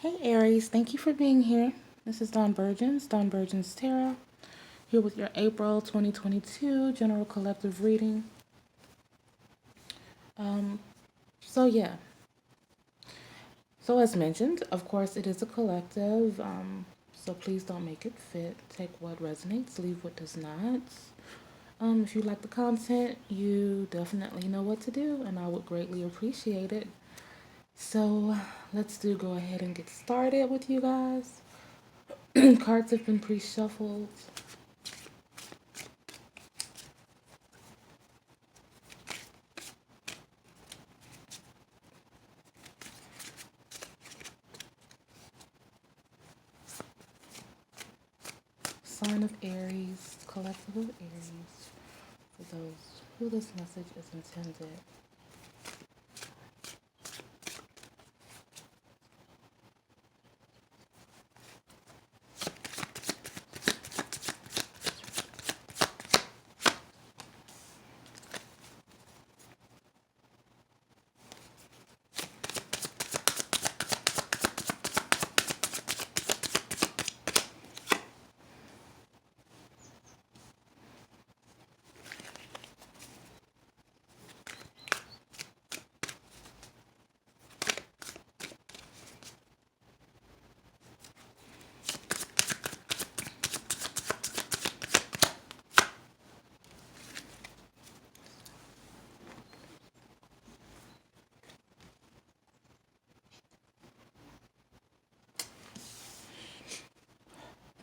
Hey Aries, thank you for being here. This is Dawn Burgeons, Dawn Burgeons Tarot, here with your April 2022 General Collective reading. Um, so yeah, so as mentioned, of course it is a collective, so please don't make it fit. Take what resonates, leave what does not. If you like the content, you definitely know what to do, and I would greatly appreciate it. So go ahead and get started with you guys. Cards have been pre-shuffled. Sign of Aries, collective of Aries, for those who this message is intended.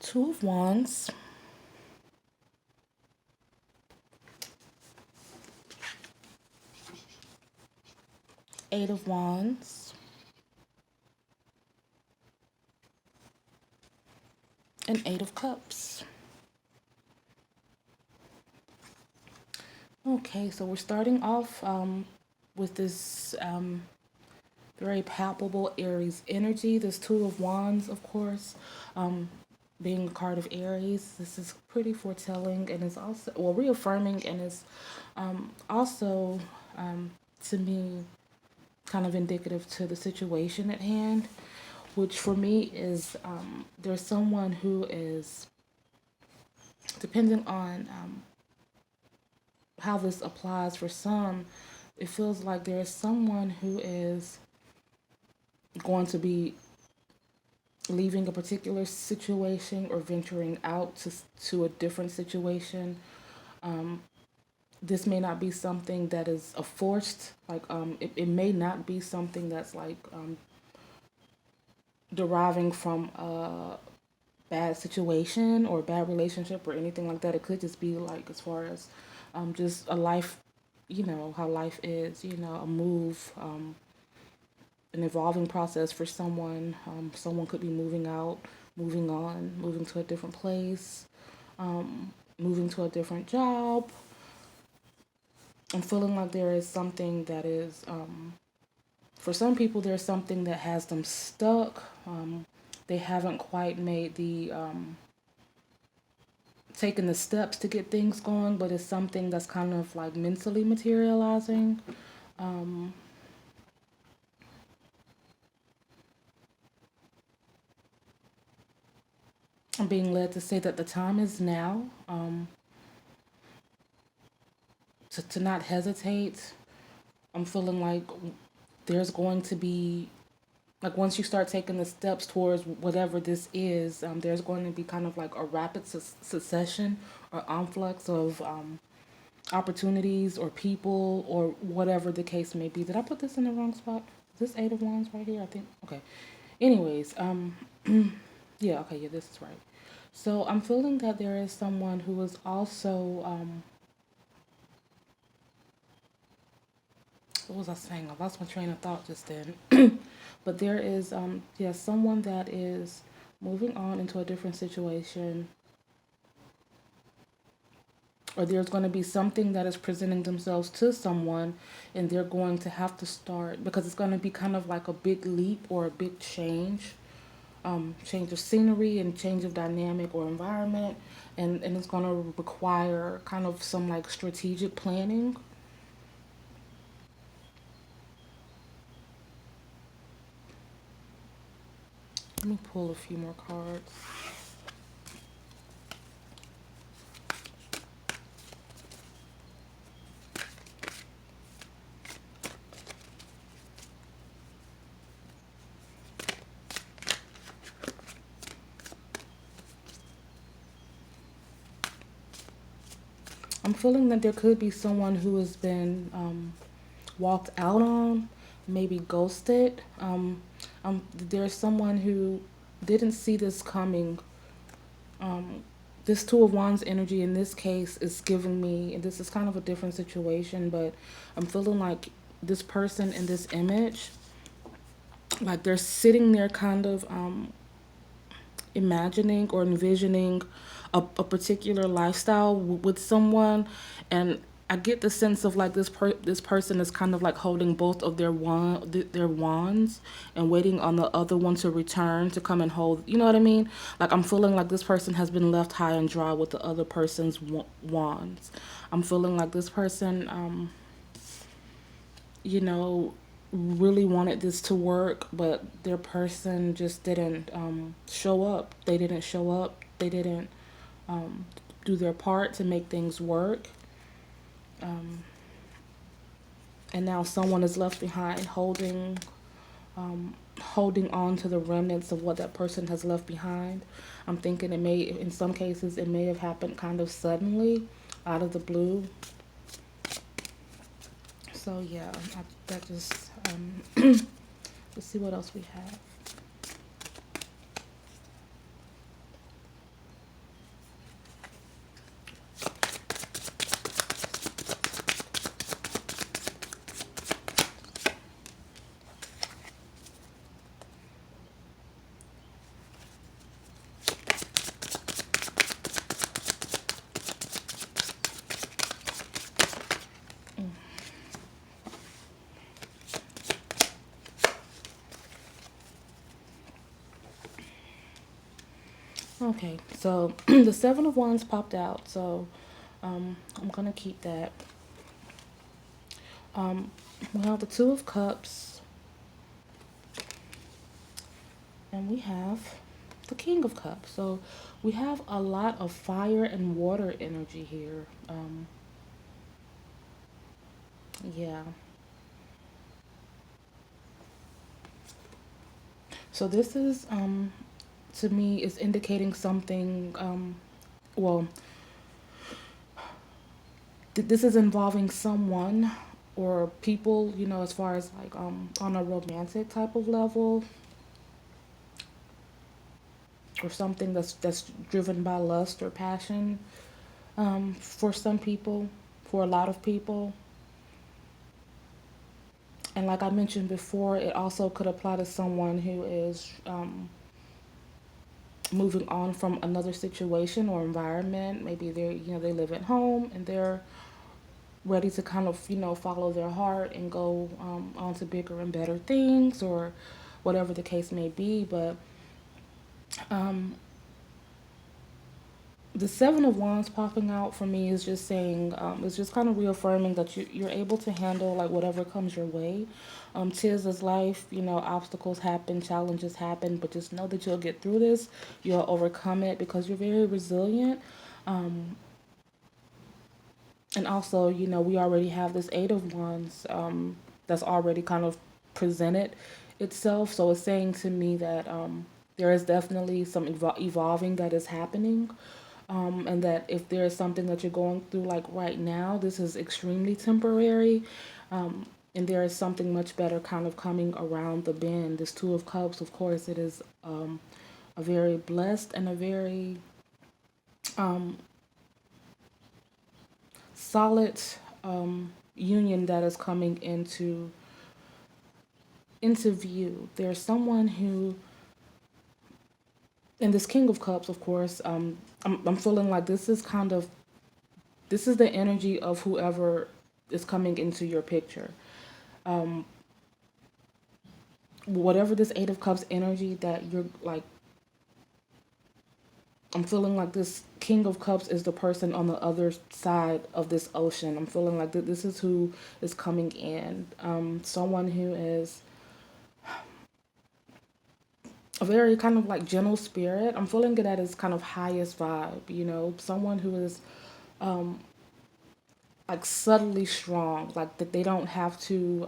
Two of Wands, Eight of Wands, and Eight of Cups. Okay, so we're starting off with this very palpable Aries energy. This Two of Wands, of course, being a card of Aries. This is pretty foretelling and is also, well, reaffirming, and is also, to me, kind of indicative to the situation at hand, which for me is there's someone who is, depending on how this applies for some, it feels like there is someone who is going to be leaving a particular situation or venturing out to a different situation. This may not be something that is a forced, like it may not be something that's like deriving from a bad situation or bad relationship or anything like that. It could just be like, as far as just a life, how life is, a move, an evolving process for someone. Someone could be moving out, moving on, moving to a different place, moving to a different job. I'm feeling like there is something that is, for some people, there's something that has them stuck. They haven't quite made the, taken the steps to get things going, but it's something that's kind of like mentally materializing. I'm being led to say that the time is now, to not hesitate. I'm feeling like there's going to be, like, once you start taking the steps towards whatever this is, there's going to be kind of like a rapid succession or influx of opportunities or people or whatever the case may be. Did I put this in the wrong spot? Is this Eight of Wands right here? I think. Okay. Anyways, yeah, okay, yeah, this is right. So I'm feeling that there is someone who is also, what was I saying? I lost my train of thought just then. But there is, yeah, someone that is moving on into a different situation, or there's going to be something that is presenting themselves to someone, and they're going to have to start, because it's going to be kind of like a big leap or a big change, change of scenery and change of dynamic or environment, and it's going to require kind of some like strategic planning. Let me pull a few more cards. I'm feeling that there could be someone who has been walked out on, maybe ghosted. There's someone who didn't see this coming. This Two of Wands energy in this case is giving me, and this is kind of a different situation, but I'm feeling like this person in this image, like they're sitting there kind of imagining or envisioning a particular lifestyle with someone, and I get the sense of like this person is kind of like holding both of their wands and waiting on the other one to return to come and hold. You know what I mean? Like I'm feeling like this person has been left high and dry with the other person's wands. I'm feeling like this person, you know, really wanted this to work, but their person just didn't show up. They didn't show up. They didn't do their part to make things work. And now someone is left behind holding on to the remnants of what that person has left behind. I'm thinking it may, in some cases, it may have happened kind of suddenly, out of the blue. So yeah, that just let's see what else we have. Okay, so the Seven of Wands popped out, so I'm gonna keep that. Um, we have the Two of Cups, and we have the King of Cups. So we have a lot of fire and water energy here. Yeah. So this is, to me, is indicating something. Well, this is involving someone or people, you know, as far as like on a romantic type of level, or something that's driven by lust or passion. For some people, for a lot of people, and like I mentioned before, it also could apply to someone who is moving on from another situation or environment. Maybe they're, you know, they live at home and they're ready to kind of, you know, follow their heart and go on to bigger and better things, or whatever the case may be. But um, the Seven of Wands popping out for me is just saying, it's just kind of reaffirming that you're able to handle like whatever comes your way. Tis is life, you know, obstacles happen, challenges happen, but just know that you'll get through this. You'll overcome it because you're very resilient. Um, and also, you know, we already have this Eight of Wands that's already kind of presented itself. So it's saying to me that there is definitely some evolving that is happening. And that if there is something that you're going through, like right now, this is extremely temporary. And there is something much better kind of coming around the bend. This Two of Cups, of course, it is a very blessed and a very solid union that is coming into view. There's someone who, and this King of Cups, of course, I'm feeling like this is kind of, this is the energy of whoever is coming into your picture. Whatever this Eight of Cups energy that you're like, I'm feeling like this King of Cups is the person on the other side of this ocean. I'm feeling like this is who is coming in. Someone who is a very kind of like gentle spirit. I'm feeling it at its kind of highest vibe, you know, someone who is like subtly strong, like that they don't have to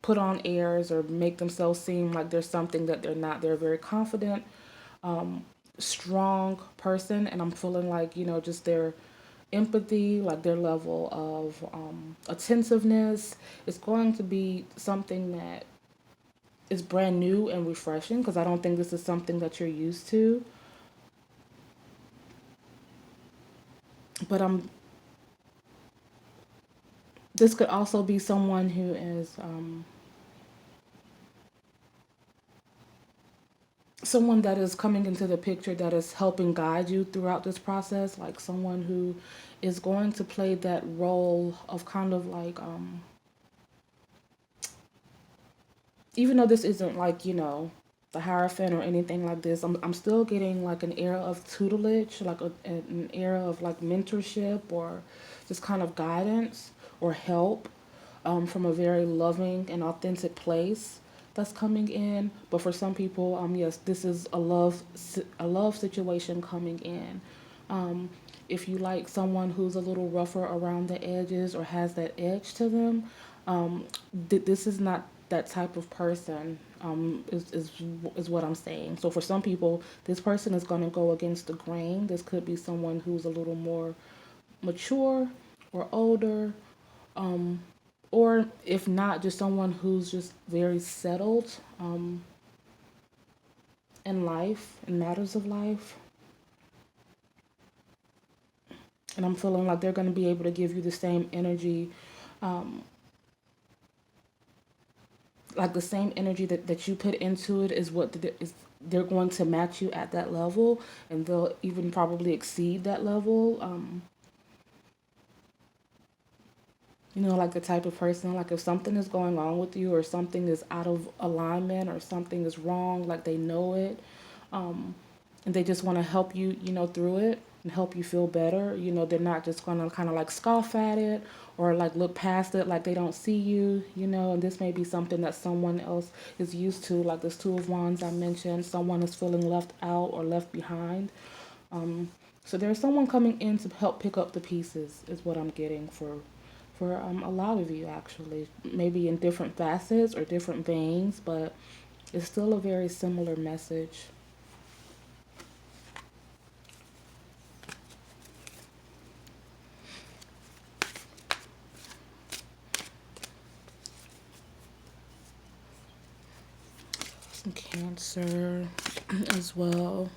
put on airs or make themselves seem like there's something that they're not. They're a very confident, strong person, and I'm feeling like, you know, just their empathy, like their level of attentiveness is going to be something that is brand new and refreshing because I don't think this is something that you're used to. But this could also be someone who is someone that is coming into the picture that is helping guide you throughout this process, like someone who is going to play that role of kind of like even though this isn't like, you know, the Hierophant or anything like this, I'm still getting like an era of tutelage, like an era of like mentorship or just kind of guidance or help from a very loving and authentic place that's coming in. But for some people, yes, this is a love situation coming in. Um, if you like someone who's a little rougher around the edges or has that edge to them, this is not that type of person. Is what I'm saying. So for some people, this person is going to go against the grain. This could be someone who's a little more mature or older, or if not, just someone who's just very settled in life, in matters of life. And I'm feeling like they're going to be able to give you the same energy, um, like the same energy that you put into it is what is they're going to match you at that level, and they'll even probably exceed that level. You know, like the type of person, like if something is going on with you or something is out of alignment or something is wrong, like they know it, um, and they just want to help you, you know, through it and help you feel better. You know, they're not just going to kind of like scoff at it or like look past it like they don't see you, you know, and this may be something that someone else is used to, like this Two of Wands I mentioned. Someone is feeling left out or left behind. So there's someone coming in to help pick up the pieces, is what I'm getting for a lot of you actually. Maybe in different facets or different veins, but it's still a very similar message. Some Cancer as well.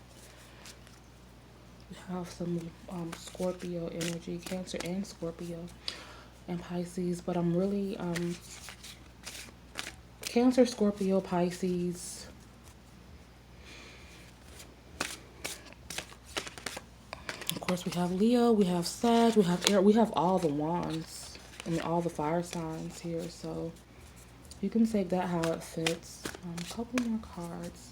We have some Scorpio energy, Cancer and Scorpio and Pisces, but I'm really Cancer, Scorpio, Pisces. Of course, we have Leo, we have Sag, we have Air, we have all the wands. I mean, all the fire signs here. So you can take that how it fits. A couple more cards.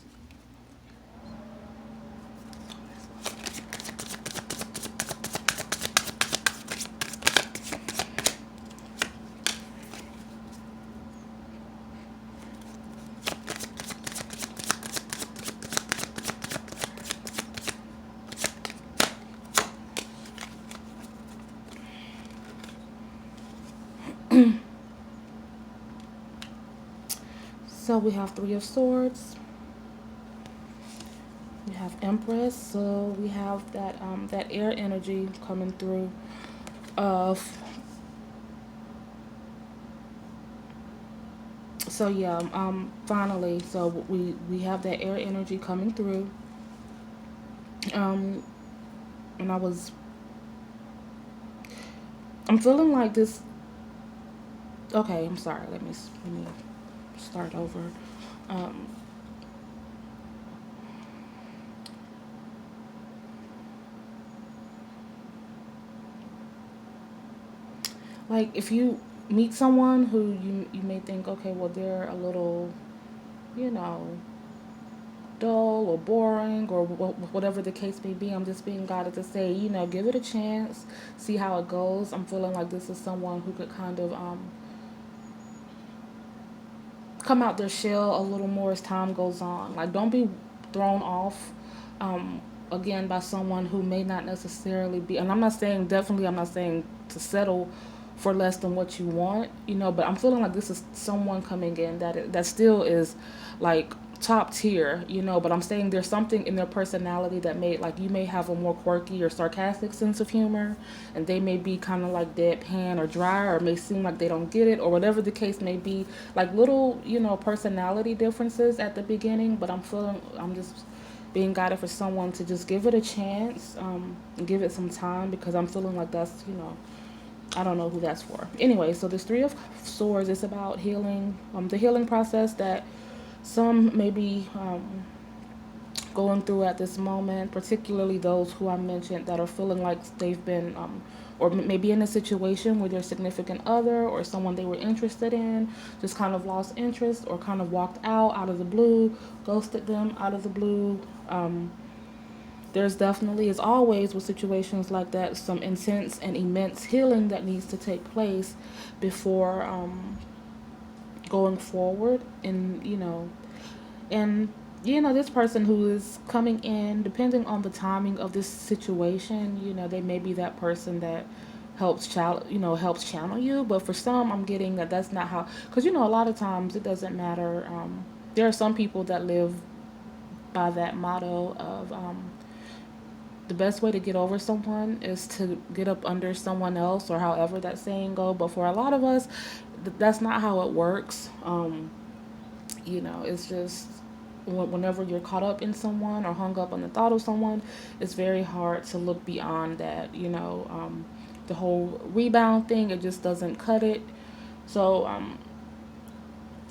So we have Three of Swords. We have Empress. So we have that air energy coming through. Uh, so yeah. Finally, so we have that air energy coming through. Um, and I'm feeling like this. Okay, I'm sorry. Let me start over. Um, like if you meet someone who you may think, okay, well they're a little, you know, dull or boring or whatever the case may be. I'm just being guided to say, you know, give it a chance, see how it goes. I'm feeling like this is someone who could kind of come out their shell a little more as time goes on. Like, don't be thrown off, um, again, by someone who may not necessarily be. And I'm not saying, definitely, I'm not saying to settle for less than what you want, but I'm feeling like this is someone coming in that still is like top tier, but I'm saying there's something in their personality that may, like, you may have a more quirky or sarcastic sense of humor, and they may be kind of like deadpan or dry, or may seem like they don't get it, or whatever the case may be, like little, personality differences at the beginning. But I'm just being guided for someone to just give it a chance, and give it some time, because I'm feeling like that's, I don't know who that's for. Anyway, so this Three of Swords is about healing, the healing process that some may be going through at this moment, particularly those who I mentioned that are feeling like they've been, or maybe in a situation where their significant other or someone they were interested in just kind of lost interest, or kind of walked out of the blue, ghosted them out of the blue. There's definitely, as always with situations like that, some intense and immense healing that needs to take place before going forward. And this person who is coming in, depending on the timing of this situation, they may be that person that helps channel you. But for some, I'm getting that that's not how, because a lot of times it doesn't matter. There are some people that live by that motto of, the best way to get over someone is to get up under someone else, or however that saying go. But for a lot of us, that's not how it works. It's just, whenever you're caught up in someone or hung up on the thought of someone, it's very hard to look beyond that. The whole rebound thing, it just doesn't cut it. So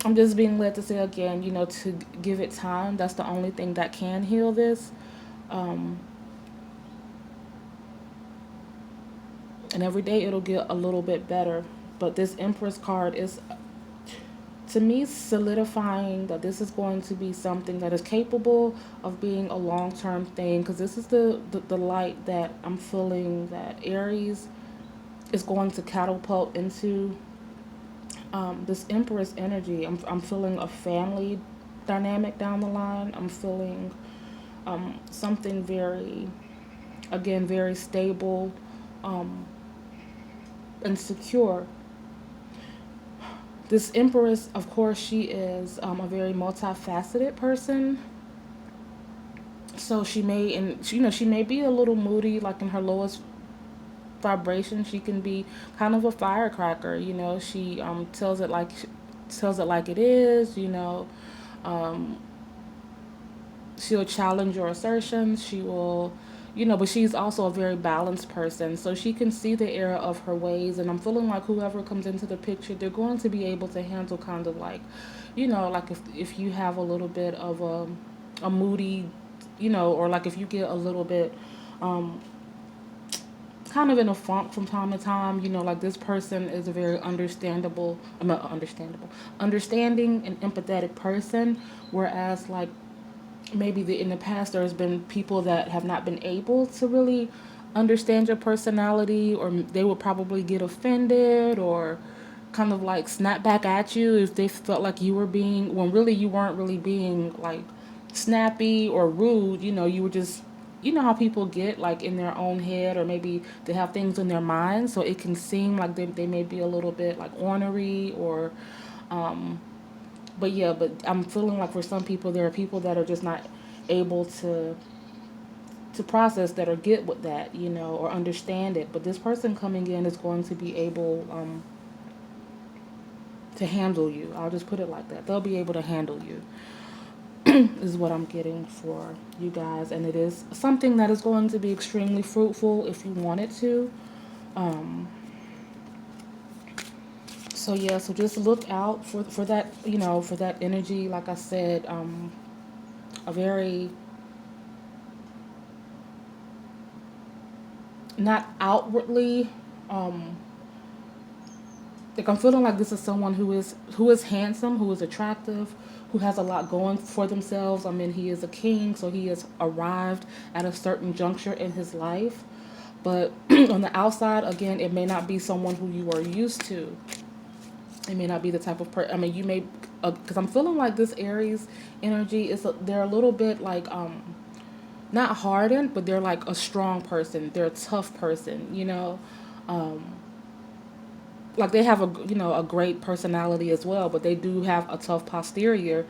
I'm just being led to say again, to give it time. That's the only thing that can heal this. Um, and every day it'll get a little bit better. But this Empress card is, to me, solidifying that this is going to be something that is capable of being a long-term thing, because this is the light that I'm feeling that Aries is going to catapult into. This Empress energy, I'm feeling a family dynamic down the line. I'm feeling something very, again, very stable, um, and secure. This Empress, of course, she is a very multifaceted person. So she may, and she may be a little moody, like in her lowest vibration. She can be kind of a firecracker. She tells it like it is. Um, she'll challenge your assertions. She will, but she's also a very balanced person. So she can see the error of her ways. And I'm feeling like whoever comes into the picture, they're going to be able to handle kind of like, like if you have a little bit of a moody, or like if you get a little bit, um, kind of in a funk from time to time, like this person is a very understanding and empathetic person. Whereas, like, maybe in the past there's been people that have not been able to really understand your personality, or they would probably get offended or kind of like snap back at you if they felt like you were being, when really you weren't really being like snappy or rude. You were just, how people get like in their own head, or maybe they have things in their mind, so it can seem like they may be a little bit like ornery, or um but yeah, but I'm feeling like for some people, there are people that are just not able to process that or get with that, or understand it. But this person coming in is going to be able to handle you. I'll just put it like that. They'll be able to handle you. Is what I'm getting for you guys, and it is something that is going to be extremely fruitful if you want it to. Um, so yeah, so just look out for that, for that energy. Like I said, a very, not outwardly, um, like I'm feeling like this is someone who is handsome, who is attractive, who has a lot going for themselves. I mean, he is a king, so he has arrived at a certain juncture in his life. But on the outside, again, it may not be someone who you are used to. It may not be the type of person. I mean, you may because I'm feeling like this Aries energy is they're a little bit like not hardened, but they're like a strong person. They're a tough person, you know. Um, like they have a a great personality as well, but they do have a tough posterior,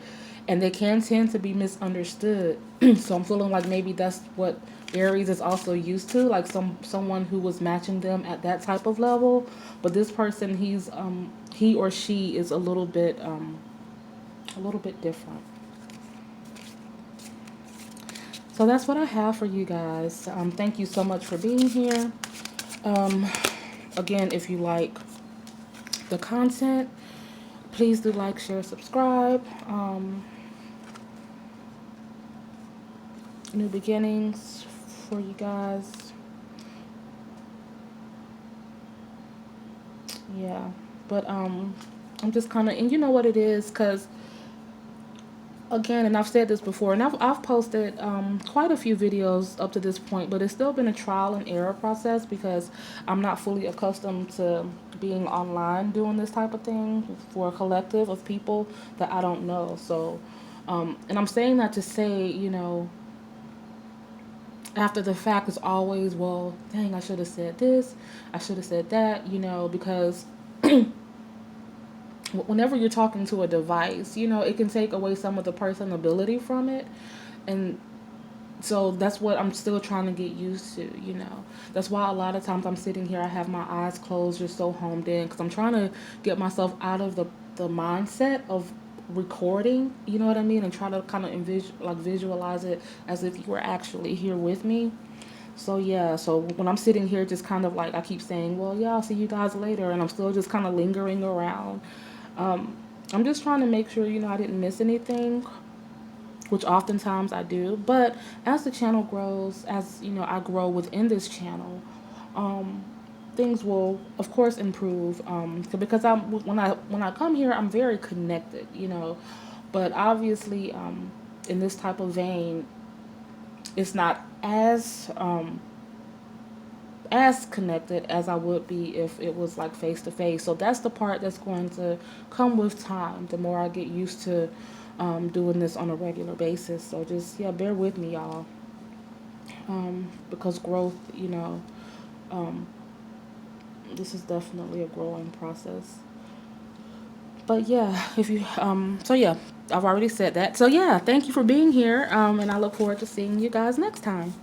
and they can tend to be misunderstood. So I'm feeling like maybe that's what Aries is also used to, like someone who was matching them at that type of level. But this person, he or she is a little bit different. So that's what I have for you guys. Thank you so much for being here. Um, Again, if you like the content, please do like, share, subscribe. New beginnings for you guys. Yeah, but I'm just kind of, and you know what it is, cause again, and I've said this before, and I've posted quite a few videos up to this point, but it's still been a trial and error process because I'm not fully accustomed to being online doing this type of thing for a collective of people that I don't know. So, and I'm saying that to say, after the fact is always, well, dang, I should have said this, I should have said that, because whenever you're talking to a device, it can take away some of the personability from it. And so that's what I'm still trying to get used to. That's why a lot of times I'm sitting here, I have my eyes closed, just so homed in, because I'm trying to get myself out of the mindset of recording, you know what I mean, and try to kind of visualize it as if you were actually here with me. So yeah, so when I'm sitting here, just kind of like I keep saying, well, yeah, I'll see you guys later, and I'm still just kind of lingering around. um, I'm just trying to make sure, I didn't miss anything, which oftentimes I do. But as the channel grows, as I grow within this channel, um, things will, of course, improve. Because when I come here, I'm very connected, But obviously, in this type of vein, it's not as connected as I would be if it was like face to face. So that's the part that's going to come with time. The more I get used to doing this on a regular basis. So just, yeah, bear with me, y'all. Because growth, um, this is definitely a growing process. But yeah, if you so yeah, I've already said that. So yeah, thank you for being here. And I look forward to seeing you guys next time.